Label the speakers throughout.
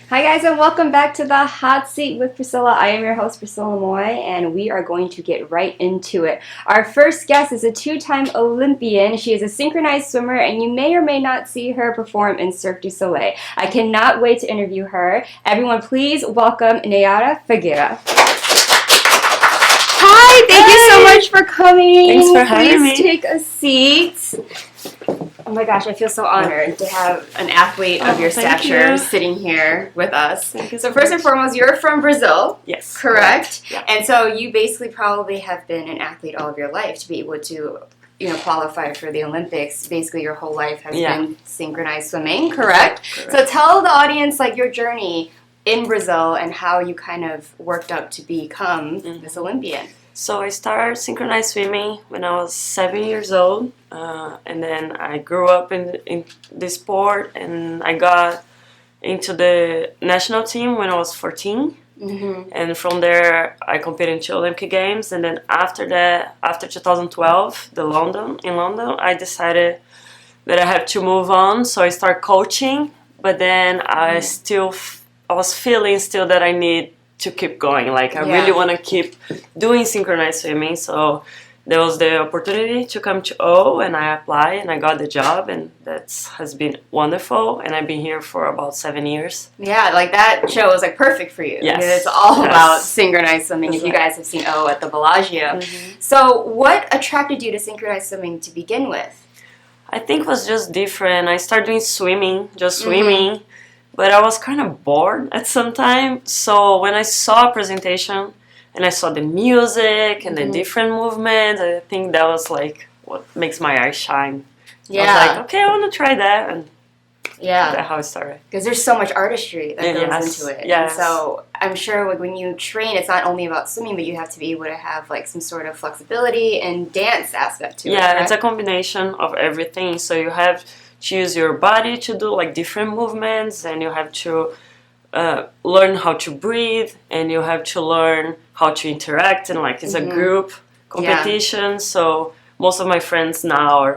Speaker 1: Hi guys and welcome back to the Hot Seat with Priscilla. I am your host Priscilla Moy and we are going to get right into it. Our first guest is a two-time Olympian. She is a synchronized swimmer and you may or may not see her perform in Cirque du Soleil. I cannot wait to interview her. Everyone please welcome Nayara Figueira. Hi, thank you so much for coming.
Speaker 2: Thanks for having me.
Speaker 1: Please take a seat. Oh my gosh, I feel so honored to have an athlete of your stature sitting here with us. So first and foremost, you're from Brazil.
Speaker 2: Yes.
Speaker 1: Correct?
Speaker 2: Yeah.
Speaker 1: And so you basically probably have been an athlete all of your life to be able to, qualify for the Olympics. Basically your whole life has been synchronized swimming, correct? So tell the audience your journey in Brazil and how you kind of worked up to become this Olympian.
Speaker 2: So I started synchronized swimming when I was 7 years old, and then I grew up in the sport, and I got into the national team when I was 14. Mm-hmm. And from there I competed in 2 Olympic Games, and then after that, after 2012, in London, I decided that I had to move on, so I started coaching, but then I was feeling still that I need to keep going. I really want to keep doing synchronized swimming. So there was the opportunity to come to O, and I applied and I got the job, and that has been wonderful. And I've been here for about 7 years.
Speaker 1: Yeah, that show was perfect for you.
Speaker 2: Yes.
Speaker 1: Because it's all about synchronized swimming. If you guys have seen O at the Bellagio. Mm-hmm. So what attracted you to synchronized swimming to begin with?
Speaker 2: I think it was just different. I started doing swimming, swimming. But I was kind of bored at some time, so when I saw a presentation and I saw the music and the different movements, I think that was what makes my eyes shine. Yeah. I was okay, I want to try that, and that's how it started.
Speaker 1: Because there's so much artistry that goes into it.
Speaker 2: Yes.
Speaker 1: And so I'm sure when you train, it's not only about swimming, but you have to be able to have some sort of flexibility and dance aspect to it.
Speaker 2: Yeah, it's a combination of everything. So you have to use your body to do different movements, and you have to learn how to breathe, and you have to learn how to interact, and it's a group competition. So most of my friends now are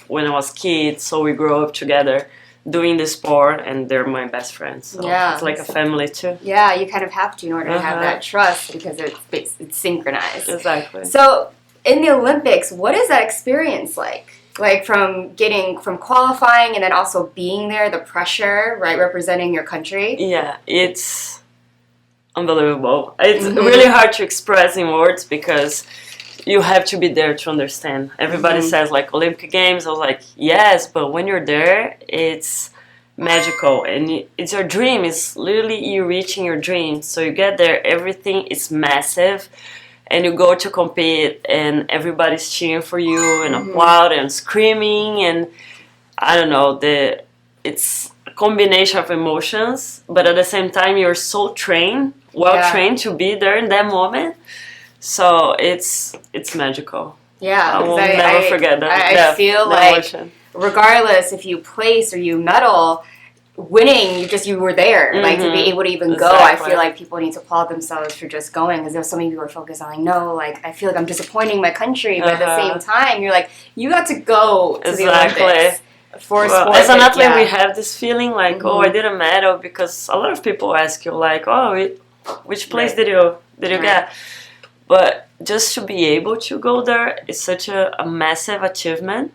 Speaker 2: when I was kids, so we grew up together doing the sport, and they're my best friends. So it's like a family too.
Speaker 1: Yeah, you kind of have to in order to have that trust, because it's synchronized.
Speaker 2: Exactly.
Speaker 1: So in the Olympics, what is that experience like? From qualifying and then also being there, the pressure, right, representing your country.
Speaker 2: Yeah, it's unbelievable. It's really hard to express in words, because you have to be there to understand. Everybody says Olympic Games. I was yes, but when you're there, it's magical, and it's your dream. It's literally you reaching your dream. So you get there, everything is massive. And you go to compete, and everybody's cheering for you and applaud and screaming, and I don't know, it's a combination of emotions, but at the same time you're so trained to be there in that moment. So it's magical.
Speaker 1: Yeah,
Speaker 2: I will never forget that.
Speaker 1: I feel regardless if you place or you medal, winning, you were there, to be able to even go. I feel people need to applaud themselves for just going, because there's so many people who are focused on I feel I'm disappointing my country, but at the same time, you're you got to go to the Olympics for sport.
Speaker 2: As an athlete, we have this feeling I did a medal, because a lot of people ask you which place did you get? But just to be able to go there is such a massive achievement.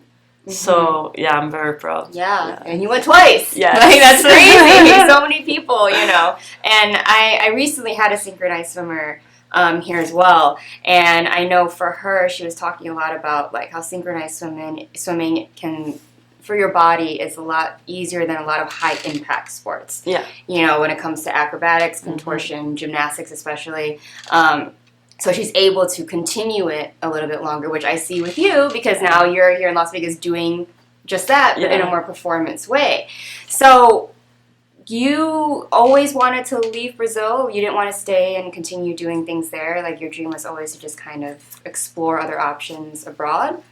Speaker 2: So I'm very proud.
Speaker 1: Yeah, and you went twice.
Speaker 2: Yeah,
Speaker 1: that's crazy. So many people, And I recently had a synchronized swimmer here as well, and I know for her, she was talking a lot about how synchronized swimming can, for your body, is a lot easier than a lot of high impact sports.
Speaker 2: Yeah,
Speaker 1: when it comes to acrobatics, contortion, gymnastics, especially. So she's able to continue it a little bit longer, which I see with you, because now you're here in Las Vegas doing just that, but in a more performance way. So you always wanted to leave Brazil? You didn't want to stay and continue doing things there? Your dream was always to just kind of explore other options abroad?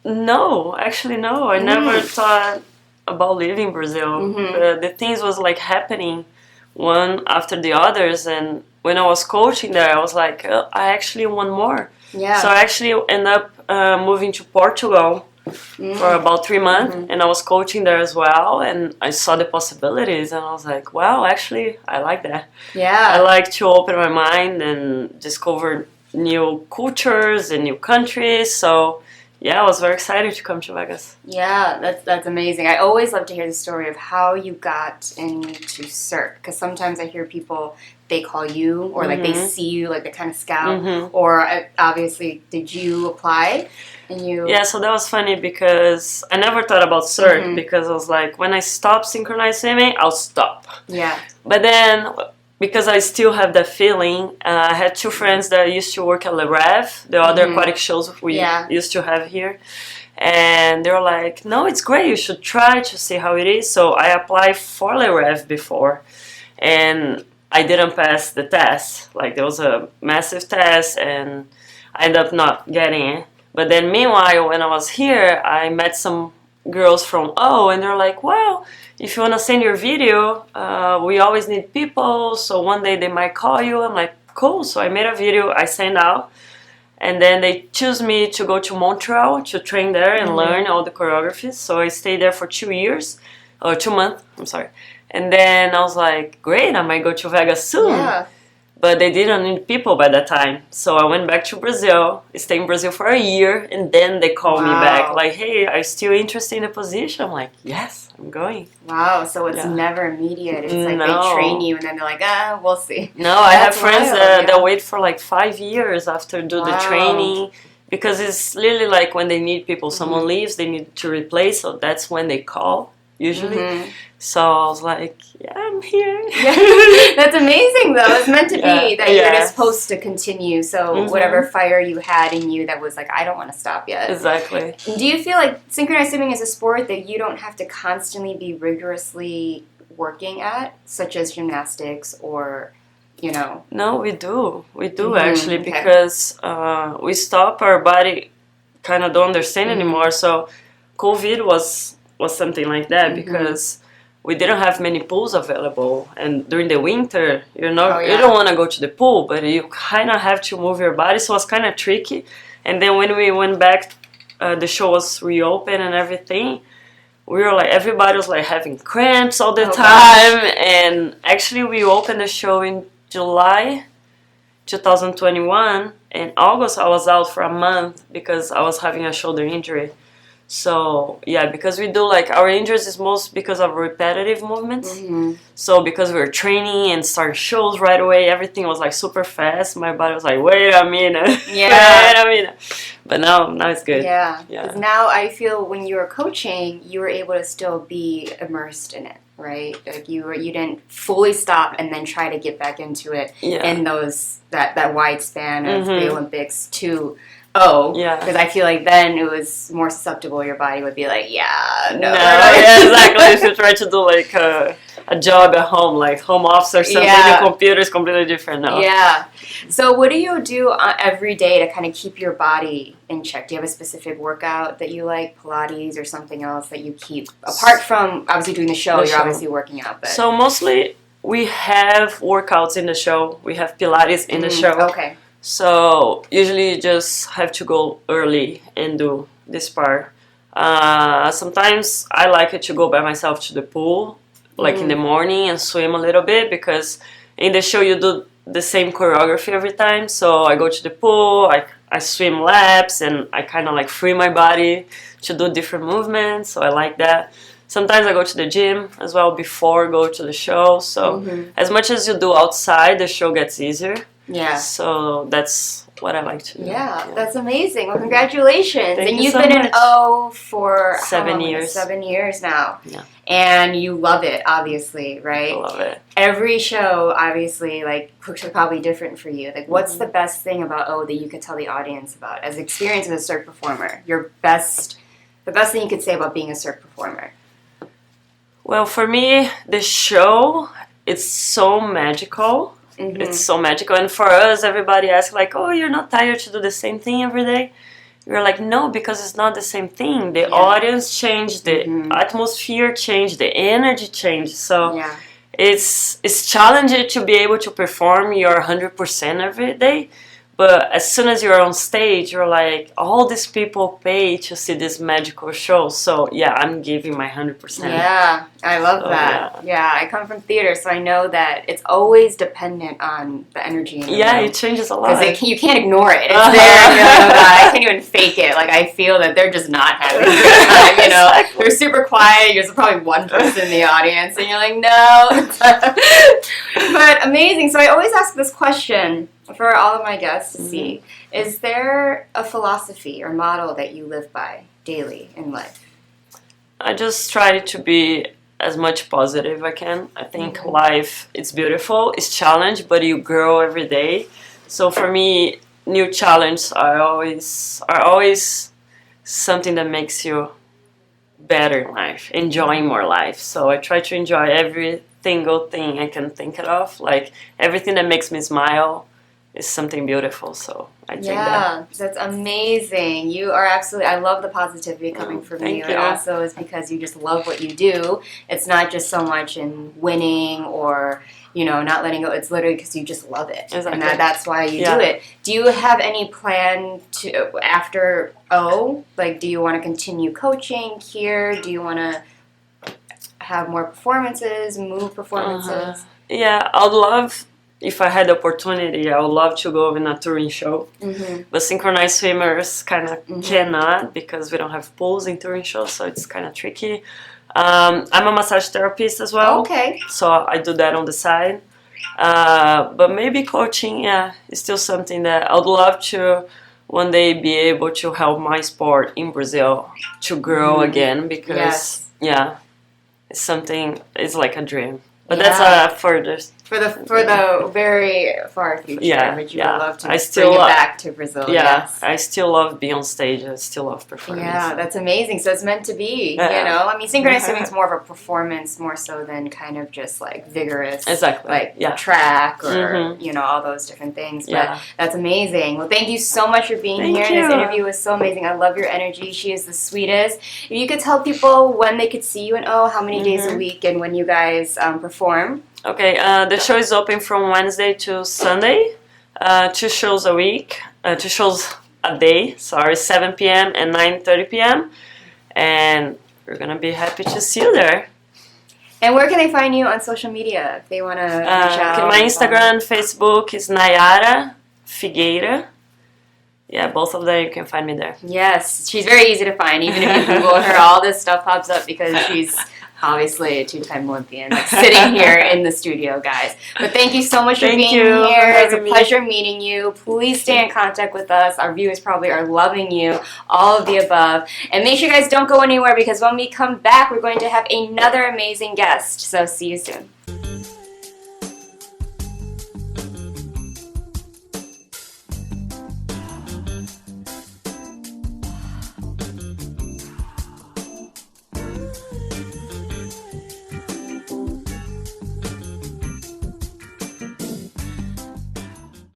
Speaker 2: No, actually no. I never thought about leaving Brazil. The things was happening one after the others, and when I was coaching there, I was I actually want more. Yeah. So I actually ended up moving to Portugal for about 3 months, and I was coaching there as well, and I saw the possibilities, and I was like, wow, actually, I like that.
Speaker 1: Yeah.
Speaker 2: I like to open my mind and discover new cultures and new countries, so yeah, I was very excited to come to Vegas.
Speaker 1: Yeah, that's amazing. I always love to hear the story of how you got into Cirque, because sometimes I hear people, they call you, or like they see you, like they kind of scout, or obviously, did you apply? And you...
Speaker 2: Yeah, so that was funny because I never thought about Cirque because I was like, when I stop synchronized swimming, I'll stop.
Speaker 1: Yeah.
Speaker 2: But then, because I still have that feeling, I had 2 friends that used to work at Le Rev, the other aquatic shows we used to have here. And they were like, no, it's great, you should try to see how it is. So I applied for Le Rev before, and I didn't pass the test. Like, there was a massive test, and I ended up not getting it. But then meanwhile, when I was here, I met some girls from O, and they're like, well, if you want to send your video, we always need people, so one day they might call you. I'm like, cool. So I made a video, I sent out, and then they choose me to go to Montreal to train there and learn all the choreographies. So I stayed there for 2 years, or 2 months, I'm sorry. And then I was like, great, I might go to Vegas soon.
Speaker 1: Yeah.
Speaker 2: But they didn't need people by that time. So I went back to Brazil, stayed in Brazil for a year, and then they called me back. Like, hey, are you still interested in the position? I'm like, yes, I'm going.
Speaker 1: Wow, so it's never immediate. It's like they train you, and then they're like, we'll see.
Speaker 2: No, I have friends that wait for like 5 years after do the training. Because it's literally like when they need people, someone leaves, they need to replace, so that's when they call, usually. So I was like, yeah, I'm here.
Speaker 1: That's amazing, though. It's meant to be that you're just supposed to continue. So whatever fire you had in you that was like, I don't want to stop yet.
Speaker 2: Exactly.
Speaker 1: Do you feel like synchronized swimming is a sport that you don't have to constantly be rigorously working at, such as gymnastics or, you know?
Speaker 2: No, we do. We do, actually, because we stop, our body kind of don't understand anymore. So COVID was something like that because we didn't have many pools available, and during the winter, you don't want to go to the pool, but you kind of have to move your body, so it was kind of tricky. And then when we went back, the show was reopened and everything, we were like, everybody was like having cramps all the time, and actually we opened the show in July 2021, in August I was out for a month because I was having a shoulder injury. So yeah, because we do like our injuries is most because of repetitive movements. So because we were training and starting shows right away, everything was like super fast. My body was like, wait a minute, wait a minute. But now it's good. Yeah.
Speaker 1: Because now I feel when you were coaching, you were able to still be immersed in it, right? Like you didn't fully stop and then try to get back into it in that wide span of the Olympics to. Because I feel like then it was more susceptible. Your body would be like, exactly.
Speaker 2: If you try to do like a job at home, like home office or something, the computer is completely different now.
Speaker 1: Yeah. So what do you do every day to kind of keep your body in check? Do you have a specific workout that you like, Pilates or something else that you keep apart from obviously doing the show? You're obviously working out, but
Speaker 2: so mostly we have workouts in the show. We have Pilates in the show.
Speaker 1: Okay.
Speaker 2: So usually you just have to go early and do this part. Sometimes I like it to go by myself to the pool, like in the morning, and swim a little bit, because in the show you do the same choreography every time. So I go to the pool, I swim laps, and I kind of like free my body to do different movements. So I like that. Sometimes I go to the gym as well before I go to the show. So as much as you do outside, the show gets easier. Yeah. So that's what I like to do.
Speaker 1: Yeah, that's amazing. Well, congratulations.
Speaker 2: Thank
Speaker 1: and
Speaker 2: you
Speaker 1: you've
Speaker 2: so
Speaker 1: been
Speaker 2: much.
Speaker 1: in O for
Speaker 2: 7 years.
Speaker 1: 7 years now.
Speaker 2: Yeah.
Speaker 1: And you love it, obviously, right?
Speaker 2: I love it.
Speaker 1: Every show, obviously, like, looks probably different for you. Like, what's the best thing about O that you could tell the audience about as experience as a Cirque performer? The best thing you could say about being a Cirque performer?
Speaker 2: Well, for me, the show, it's so magical. It's so magical. And for us, everybody asks, like, oh, you're not tired to do the same thing every day? We're like, no, because it's not the same thing. The audience changed, the atmosphere changed, the energy changed. So it's challenging to be able to perform your 100% every day. But as soon as you're on stage, you're like, all these people pay to see this magical show. So yeah, I'm giving my 100%.
Speaker 1: Yeah, I love that. Yeah, I come from theater, so I know that it's always dependent on the energy in the room.
Speaker 2: It changes a lot.
Speaker 1: Because you can't ignore it. It's there. And you're like, oh God, I can't even fake it. Like, I feel that they're just not having a good time, you know? Exactly. They're super quiet. There's probably one person in the audience, and you're like, no. But amazing. So I always ask this question for all of my guests to see. Is there a philosophy or motto that you live by daily in life?
Speaker 2: I just try to be as much positive I can. I think life is beautiful, it's challenge, but you grow every day. So for me, new challenges are always something that makes you better in life, enjoying more life. So I try to enjoy every single thing I can think of. Like everything that makes me smile is something beautiful. So I take that.
Speaker 1: That's amazing. You are absolutely, I love the positivity coming from you. It also is because you just love what you do. It's not just so much in winning or, you know, not letting go. It's literally because you just love it.
Speaker 2: Exactly.
Speaker 1: And that's why you do it. Do you have any plan to, after O, like, do you want to continue coaching here? Do you want to have more performances, move performances?
Speaker 2: Yeah, I would love, if I had the opportunity, I would love to go in a touring show. But synchronized swimmers kind of cannot, because we don't have pools in touring shows, so it's kind of tricky. I'm a massage therapist as well.
Speaker 1: Okay.
Speaker 2: So I do that on the side. But maybe coaching, is still something that I would love to one day be able to help my sport in Brazil to grow again, because it's something, it's like a dream. But that's further. For
Speaker 1: the very far future, but you would love to bring it back to Brazil.
Speaker 2: I still love being on stage. I still love performing.
Speaker 1: Yeah, that's amazing. So it's meant to be, you know? I mean, synchronized swimming is more of a performance, more so than kind of just like vigorous, like track or, you know, all those different things. But that's amazing. Well, thank you so much for being here. This interview was so amazing. I love your energy. She is the sweetest. If you could tell people when they could see you and how many days a week, and when you guys perform.
Speaker 2: Okay, the show is open from Wednesday to Sunday, 2 shows a week, 2 shows a day, 7 p.m. and 9:30 p.m. And we're going to be happy to see you there.
Speaker 1: And where can they find you on social media if they want to reach out?
Speaker 2: My Instagram, Facebook is Nayara Figueira. Yeah, both of them, you can find me there.
Speaker 1: Yes, she's very easy to find. Even if you Google her, all this stuff pops up because she's obviously a 2-time Olympian, like, sitting here in the studio, guys. But thank you so much for being here. It's a pleasure meeting you. Please stay in contact with us. Our viewers probably are loving you, all of the above. And make sure you guys don't go anywhere, because when we come back, we're going to have another amazing guest. So see you soon.